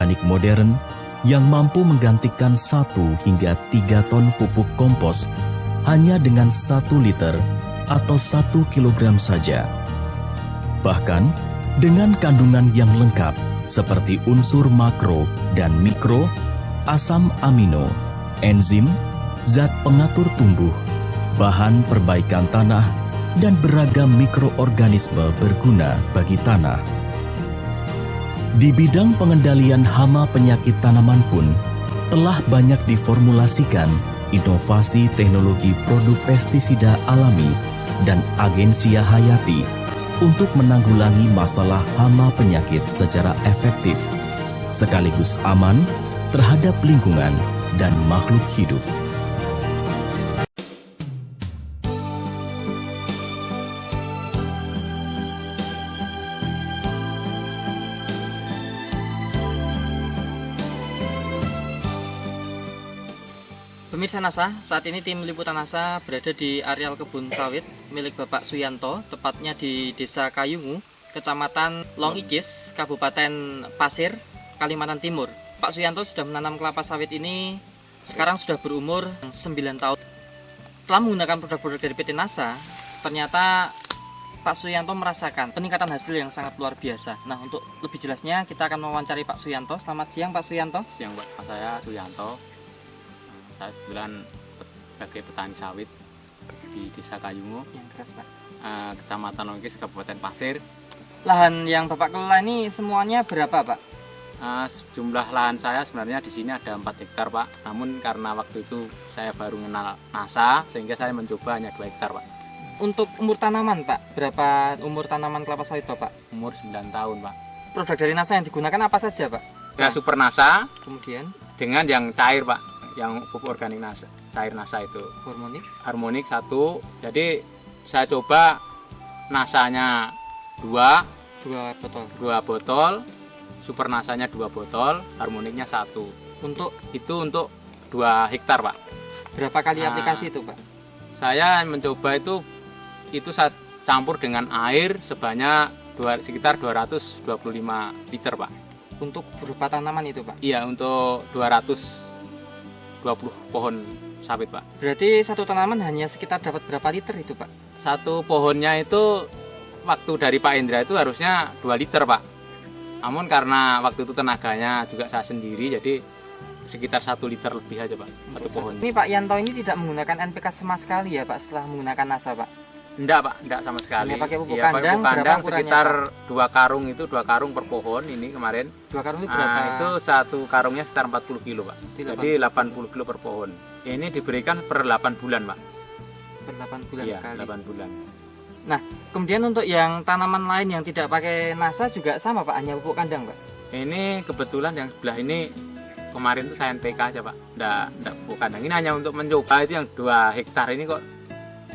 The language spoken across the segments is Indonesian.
organik modern yang mampu menggantikan 1 hingga 3 ton pupuk kompos hanya dengan 1 liter atau 1 kilogram saja. Bahkan, dengan kandungan yang lengkap seperti unsur makro dan mikro, asam amino, enzim, zat pengatur tumbuh, bahan perbaikan tanah, dan beragam mikroorganisme berguna bagi tanah. Di bidang pengendalian hama penyakit tanaman pun telah banyak diformulasikan inovasi teknologi produk pestisida alami dan agensia hayati untuk menanggulangi masalah hama penyakit secara efektif, sekaligus aman terhadap lingkungan dan makhluk hidup. Pemirsa NASA, saat ini tim liputan NASA berada di areal kebun sawit milik Bapak Suyanto, tepatnya di Desa Kayungu, Kecamatan Longikis, Kabupaten Pasir, Kalimantan Timur. Pak Suyanto sudah menanam kelapa sawit ini sekarang sudah berumur 9 tahun. Setelah menggunakan produk-produk dari PT NASA, ternyata Pak Suyanto merasakan peningkatan hasil yang sangat luar biasa. Nah, untuk lebih jelasnya kita akan mewawancari Pak Suyanto. Selamat siang Pak Suyanto. Siang Pak, saya Suyanto. Saya kebetulan sebagai petani sawit di Desa Kayungu, Kecamatan Longikis, Kabupaten Pasir. Lahan yang Bapak kelola ini semuanya berapa, Pak? Jumlah lahan saya sebenarnya di sini ada 4 hektar, Pak. Namun karena waktu itu saya baru mengenal NASA, sehingga saya mencoba hanya 2 hektar, Pak. Untuk umur tanaman, Pak, berapa umur tanaman kelapa sawit Bapak? Umur 9 tahun, Pak. Produk dari NASA yang digunakan apa saja, Pak? Ya, Super NASA, kemudian dengan yang cair, Pak. Yang pupuk organik NASA, cair NASA itu harmonik 1. Jadi saya coba NASA-nya 2 botol, Super NASA-nya 2 botol, harmoniknya 1. Untuk 2 hektar, Pak. Berapa kali aplikasi itu, Pak? Saya mencoba itu saya campur dengan air sebanyak sekitar 225 liter, Pak. Untuk berupa tanaman itu, Pak? Iya, untuk 220 pohon sawit, Pak. Berarti satu tanaman hanya sekitar dapat berapa liter itu, Pak? Satu pohonnya itu waktu dari Pak Indra itu harusnya 2 liter, Pak. Namun karena waktu itu tenaganya juga saya sendiri, jadi sekitar 1 liter lebih aja, Pak. Satu pohon. Ini Pak Yanto ini tidak menggunakan NPK sama sekali ya, Pak, setelah menggunakan NASA, Pak? Enggak, Pak, enggak sama sekali. Hanya pakai pupuk ya, kandang, kandang berapa sekitar 2 karung itu, 2 karung per pohon ini kemarin. 2 karung itu berapa? Itu satu karungnya sekitar 40 kilo, Pak. Jadi 80 kilo per pohon. Ini diberikan per 8 bulan, Pak. Per 8 bulan iya, sekali. 8 bulan. Nah, kemudian untuk yang tanaman lain yang tidak pakai NASA juga sama, Pak, hanya pupuk kandang, Pak? Ini kebetulan yang sebelah ini kemarin tuh saya NPK aja, Pak. Enggak pupuk kandang. Ini hanya untuk mencoba itu yang 2 hektar ini kok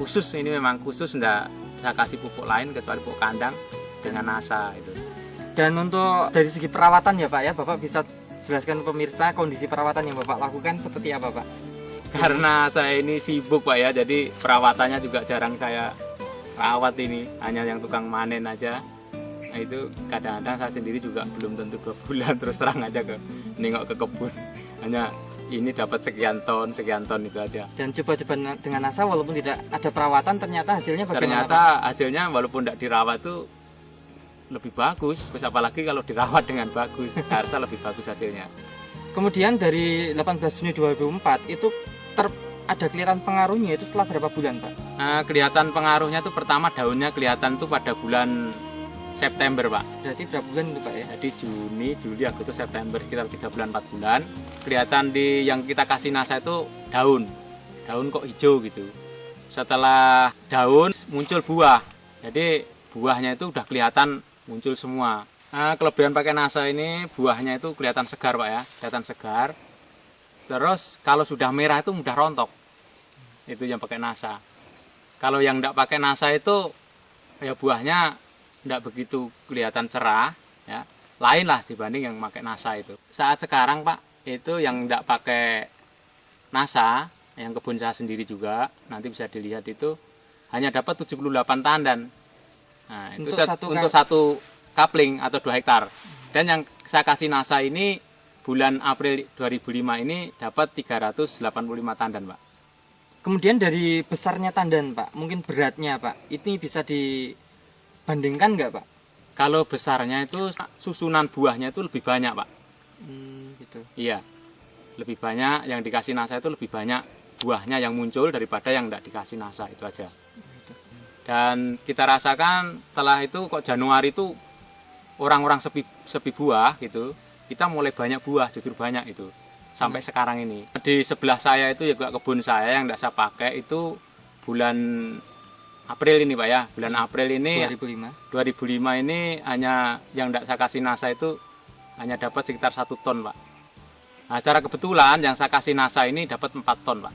khusus, ini memang khusus, enggak saya kasih pupuk lain kecuali pupuk kandang dengan NASA itu. Dan untuk dari segi perawatan ya, Pak, ya, Bapak bisa jelaskan pemirsa kondisi perawatan yang Bapak lakukan seperti apa, Pak? Karena saya ini sibuk, Pak, ya, jadi perawatannya juga jarang saya rawat ini, hanya yang tukang manen aja. Nah, itu kadang-kadang saya sendiri juga belum tentu 2 bulan terus terang aja nengok ke kebun. Hanya ini dapat sekian ton itu aja. Dan coba-coba dengan NASA walaupun tidak ada perawatan, ternyata hasilnya bagaimana? Ternyata hasilnya walaupun tidak dirawat tuh lebih bagus. Terus apalagi kalau dirawat dengan bagus, harusnya lebih bagus hasilnya. Kemudian dari 18 Juni 2004 itu ada kelihatan pengaruhnya itu setelah berapa bulan, Pak? Kelihatan pengaruhnya tuh pertama daunnya kelihatan tuh pada bulan September, Pak. Berarti berapa bulan itu, Pak, ya? Jadi Juni, Juli, Agustus, September, sekitar 3 bulan 4 bulan. Kelihatan di yang kita kasih NASA itu daun kok hijau gitu. Setelah daun muncul buah. Jadi buahnya itu udah kelihatan muncul semua. Kelebihan pakai NASA ini buahnya itu kelihatan segar, Pak, ya. Kelihatan segar. Terus kalau sudah merah itu mudah rontok. Itu yang pakai NASA. Kalau yang enggak pakai NASA itu ya buahnya enggak begitu kelihatan cerah, ya. Lain lah dibanding yang pakai NASA itu. Saat sekarang, Pak, itu yang enggak pakai NASA, yang kebun saya sendiri juga, nanti bisa dilihat itu hanya dapat 78 tandan. Nah, itu untuk satu kapling atau 2 hektar. Dan yang saya kasih NASA ini bulan April 2005 ini dapat 385 tandan, Pak. Kemudian dari besarnya tandan, Pak, mungkin beratnya, Pak, ini bisa dibandingkan nggak, Pak? Kalau besarnya itu susunan buahnya itu lebih banyak, Pak. Gitu. Iya, lebih banyak yang dikasih NASA itu lebih banyak buahnya yang muncul daripada yang tidak dikasih NASA, itu aja. Dan kita rasakan setelah itu kok Januari itu orang-orang sepi buah gitu, kita mulai banyak buah, justru banyak itu sampai sekarang ini. Di sebelah saya itu juga kebun saya yang tidak saya pakai itu bulan April ini, Pak ya. Bulan April ini 2005 ini hanya yang tidak saya kasih NASA itu hanya dapat sekitar 1 ton, Pak. Nah, secara kebetulan yang saya kasih NASA ini dapat 4 ton, Pak.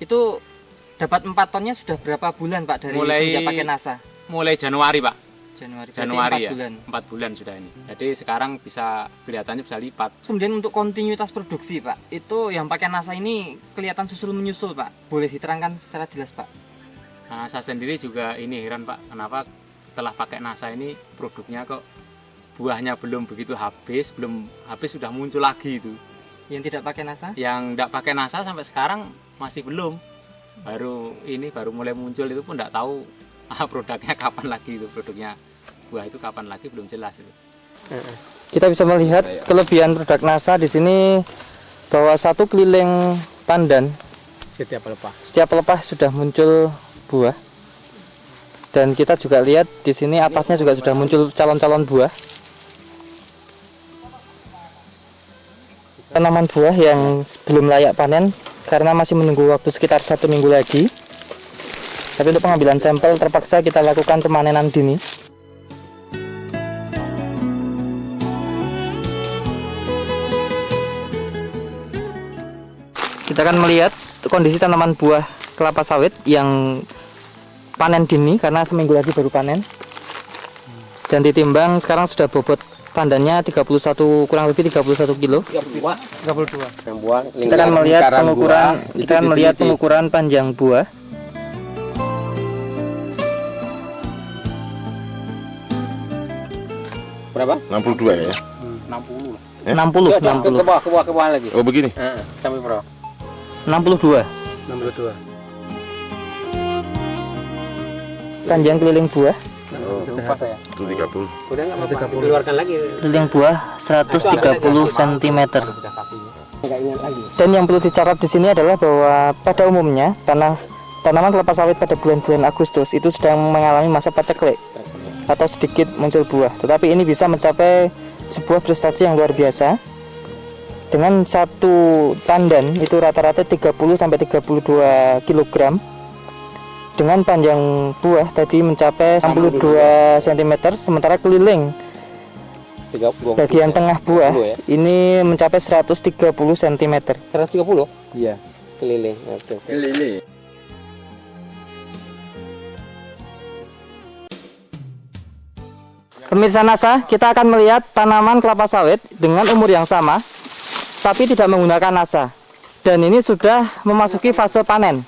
Itu dapat 4 tonnya sudah berapa bulan, Pak, dari sejak pakai NASA? Mulai Januari, Pak. Januari 4 ya? bulan. 4 bulan sudah ini. Jadi sekarang bisa kelihatannya bisa lipat. Kemudian untuk kontinuitas produksi, Pak, itu yang pakai NASA ini kelihatan susul menyusul, Pak. Boleh diterangkan secara jelas, Pak? Nah, saya sendiri juga ini heran, Pak, kenapa setelah pakai NASA ini produknya kok buahnya belum begitu habis, sudah muncul lagi itu. Yang tidak pakai NASA? Yang tidak pakai NASA sampai sekarang masih belum. Baru mulai muncul itu pun tidak tahu produknya kapan lagi itu, produknya buah itu kapan lagi belum jelas itu. Kita bisa melihat kelebihan produk NASA di sini bahwa satu keliling pandan setiap pelepah sudah muncul buah. Dan kita juga lihat di sini atasnya juga sudah muncul calon-calon buah. Tanaman buah yang belum layak panen karena masih menunggu waktu sekitar 1 minggu lagi. Tapi untuk pengambilan sampel terpaksa kita lakukan pemanenan dini. Kita akan melihat kondisi tanaman buah kelapa sawit yang panen dini karena seminggu lagi baru panen. Dan ditimbang sekarang sudah bobot pandannya 31, kurang lebih 31 kilo. 32. Kita akan melihat pengukuran panjang buah. Berapa? 62 ya? 60. 60. Ke bawah lagi. Oh begini? Sampai berapa? 62. 62. Panjang keliling buah. Lupa saya. Itu 30. Udah enggak apa-apa. Keluarkan lagi. Keliling buah 130 cm. Enggak ingat lagi. Dan yang perlu dicatat di sini adalah bahwa pada umumnya tanaman kelapa sawit pada bulan-bulan Agustus itu sedang mengalami masa paceklik atau sedikit muncul buah. Tetapi ini bisa mencapai sebuah prestasi yang luar biasa. Dengan satu tandan itu rata-rata 30 sampai 32 kg. Dengan panjang buah tadi mencapai 62 cm, sementara keliling bagian tengah buah ini mencapai 130 cm. 130? Iya. Keliling. Oke. Keliling. Pemirsa NASA, kita akan melihat tanaman kelapa sawit dengan umur yang sama, tapi tidak menggunakan NASA. Dan ini sudah memasuki fase panen.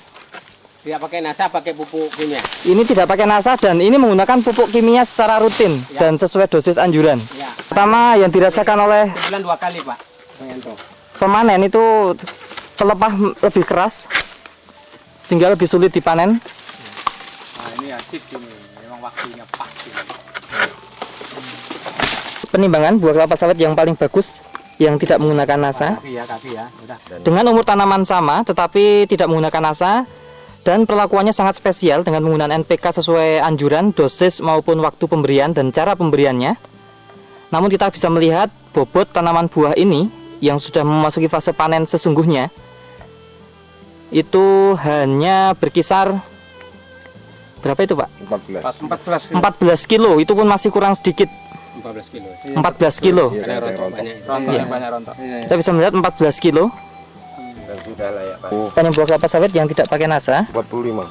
Tidak pakai NASA, pakai pupuk kimia. Ini tidak pakai NASA dan ini menggunakan pupuk kimia secara rutin dan sesuai dosis anjuran. Ya. Pertama yang dirasakan oleh Sebulan 2 kali, Pak. pemanen itu pelepah lebih keras, sehingga lebih sulit dipanen. Nah, ini asik ini, memang waktunya pas ini. Penimbangan buah kelapa sawit yang paling bagus yang tidak menggunakan NASA. Kasih ya. Udah. Dengan umur tanaman sama tetapi tidak menggunakan NASA dan perlakuannya sangat spesial dengan menggunakan NPK sesuai anjuran, dosis maupun waktu pemberian dan cara pemberiannya. Namun kita bisa melihat bobot tanaman buah ini yang sudah memasuki fase panen sesungguhnya itu hanya berkisar berapa itu, Pak? 14. 14 kilo, itu pun masih kurang sedikit. 14 kilo. 14 kilo. Ada rontok banyak. Banyak rontok. Kita bisa melihat 14 kilo. Dan sudah layak Pak. Panen buah kelapa sawit yang tidak pakai NASA. 45.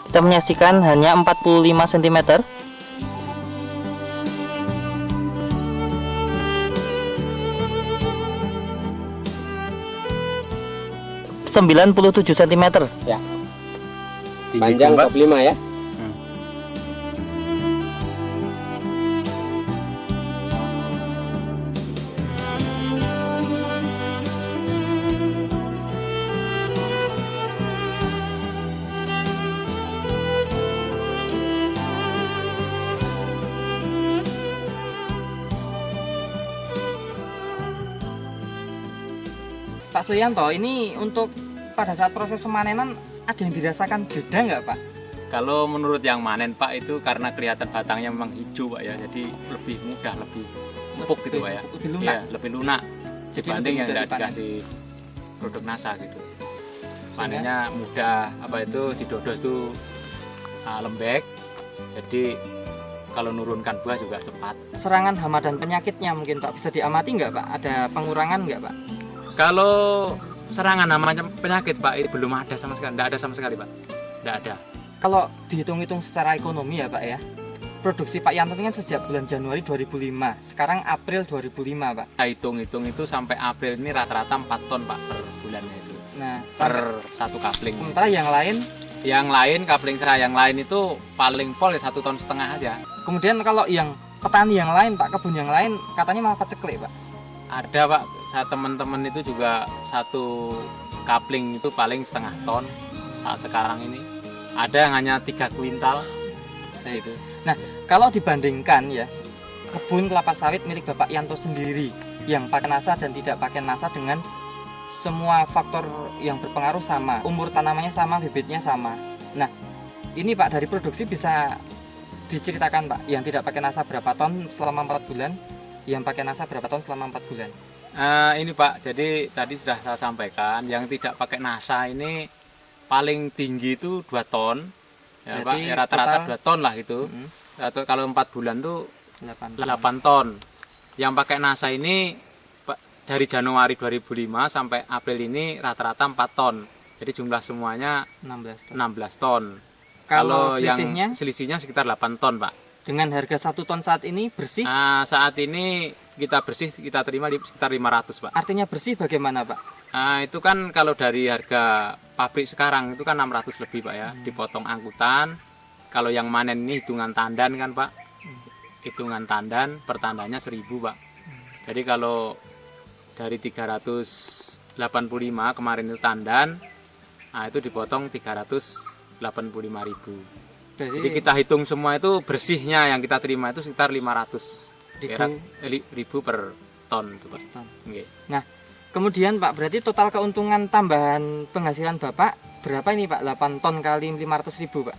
Kita menyaksikan hanya 45 cm. ...97 cm. Ya. Panjang 45 ya. Pak Suyanto, ini untuk pada saat proses pemanenan ada yang dirasakan beda nggak Pak? Kalau menurut yang manen Pak itu karena kelihatan batangnya memang hijau Pak ya, jadi lebih mudah, lebih empuk gitu Pak ya. Lebih lunak. Iya, lebih lunak Jadi dibanding lebih yang mudah tidak dipanen. dikasih produk NASA gitu. Panennya mudah, apa itu didodos itu lembek, jadi kalau nurunkan buah juga cepat. Serangan hama dan penyakitnya mungkin Pak bisa diamati nggak Pak? Ada pengurangan nggak Pak? Kalau serangan namanya penyakit Pak itu belum ada sama sekali, tidak ada sama sekali Pak, tidak ada. Kalau dihitung-hitung secara ekonomi ya Pak ya, produksi Pak Yanto ini kan sejak bulan Januari 2005, sekarang April 2005 Pak. Kita hitung-hitung itu sampai April ini rata-rata 4 ton Pak per bulannya itu, Nah, per satu kapling. sementara yang lain Kapling saya yang lain itu paling pol ya 1,5 ton aja. kemudian kalau yang petani yang lain Pak, kebun yang lain katanya malah paceklik Pak. Ada Pak, saya teman-teman itu juga satu kapling itu paling 0,5 ton saat sekarang ini. Ada yang hanya 3 kuintal. Nah itu. Kalau dibandingkan ya, kebun kelapa sawit milik Bapak Yanto sendiri yang pakai NASA dan tidak pakai NASA dengan semua faktor yang berpengaruh sama, umur tanamannya sama, bibitnya sama. Nah, ini Pak dari produksi bisa diceritakan Pak, yang tidak pakai NASA berapa ton selama 4 bulan, yang pakai NASA berapa ton selama 4 bulan. Ini Pak, jadi tadi sudah saya sampaikan, yang tidak pakai NASA ini paling tinggi itu 2 ton. Ya Pak, Berarti ya rata-rata total 2 ton lah gitu. Atau kalau 4 bulan tuh 8 8 ton. Yang pakai NASA ini dari Januari 2005 sampai April ini rata-rata 4 ton. Jadi jumlah semuanya 16 ton. 16 ton. Kalau yang selisihnya sekitar 8 ton Pak. dengan harga 1 ton saat ini bersih, Saat ini kita terima di sekitar 500 Pak. artinya bersih bagaimana Pak? Itu kan kalau dari harga pabrik sekarang itu kan 600 lebih Pak ya, dipotong angkutan. Kalau yang manen ini hitungan tandan kan Pak, hitungan tandan per tandanya 1000 Pak. Jadi kalau dari 385 kemarin itu tandan, itu dipotong 385.000. Jadi kita hitung semua itu bersihnya yang kita terima itu sekitar 500.000 per ton itu Pak. Ton. Nggih. Kemudian Pak, berarti total keuntungan tambahan penghasilan Bapak berapa ini Pak? 8 ton kali 500.000 Pak?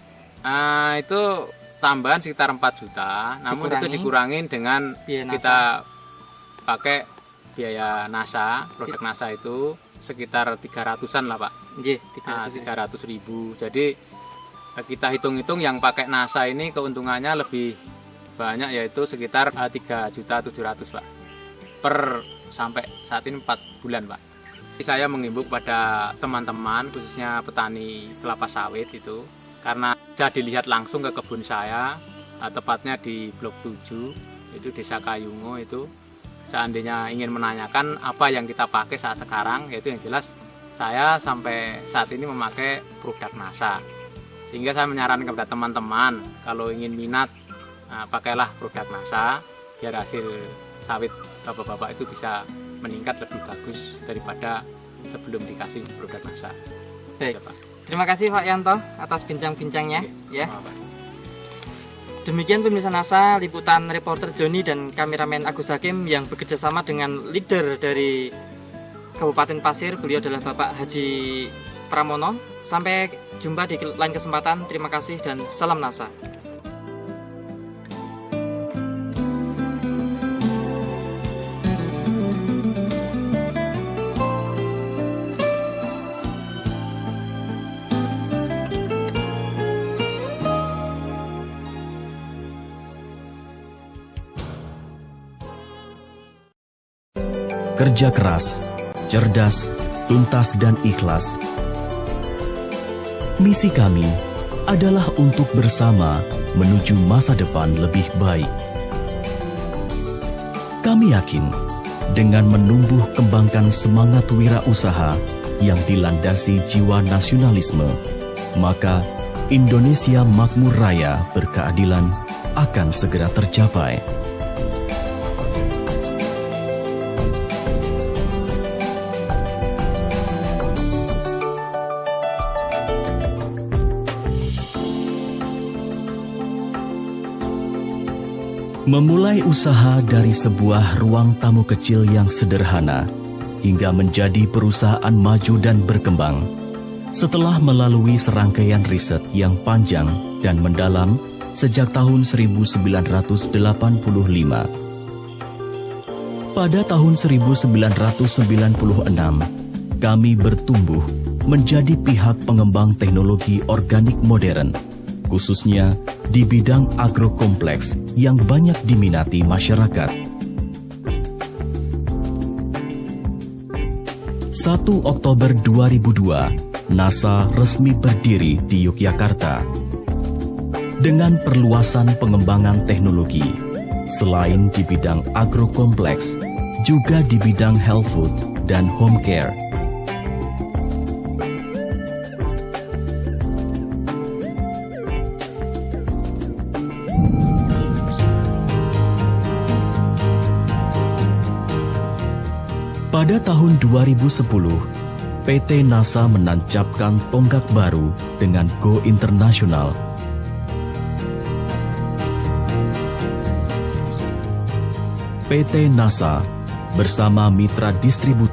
Itu tambahan sekitar 4 juta, namun itu dikurangin dengan Biaya NASA. kita pakai biaya NASA, produk NASA itu sekitar 300-an lah Pak. Nggih, 300.000. Jadi kita hitung-hitung yang pakai NASA ini keuntungannya lebih banyak, yaitu sekitar 3.700.000 Pak. Per sampai saat ini 4 bulan Pak. Saya menghimbau pada teman-teman khususnya petani kelapa sawit itu, karena bisa dilihat langsung ke kebun saya, tepatnya di Blok 7 itu Desa Kayungo itu. Seandainya ingin menanyakan apa yang kita pakai saat sekarang, yaitu yang jelas saya sampai saat ini memakai produk NASA. Sehingga saya menyarankan kepada teman-teman kalau ingin minat, pakailah produk NASA biar hasil sawit bapak-bapak itu bisa meningkat lebih bagus daripada sebelum dikasih produk NASA. Baik. Terima kasih Pak Yanto atas bincang-bincangnya ya. Demikian pemirsa NASA, liputan reporter Joni dan kameramen Agus Hakim yang bekerja sama dengan leader dari Kabupaten Pasir. Beliau adalah Bapak Haji Pramono. Sampai jumpa di lain kesempatan. Terima kasih dan salam NASA. Kerja keras, cerdas, tuntas dan ikhlas. Misi kami adalah untuk bersama menuju masa depan lebih baik. Kami yakin dengan menumbuh kembangkan semangat wirausaha yang dilandasi jiwa nasionalisme, maka Indonesia makmur raya berkeadilan akan segera tercapai. Memulai usaha dari sebuah ruang tamu kecil yang sederhana hingga menjadi perusahaan maju dan berkembang. Setelah melalui serangkaian riset yang panjang dan mendalam sejak tahun 1985. Pada tahun 1996, kami bertumbuh menjadi pihak pengembang teknologi organik modern, khususnya di bidang agrokompleks yang banyak diminati masyarakat. 1 Oktober 2002, NASA resmi berdiri di Yogyakarta. Dengan perluasan pengembangan teknologi, selain di bidang agrokompleks, juga di bidang health food dan home care. Pada tahun 2010, PT NASA menancapkan tonggak baru dengan Go Internasional. PT NASA bersama mitra distributor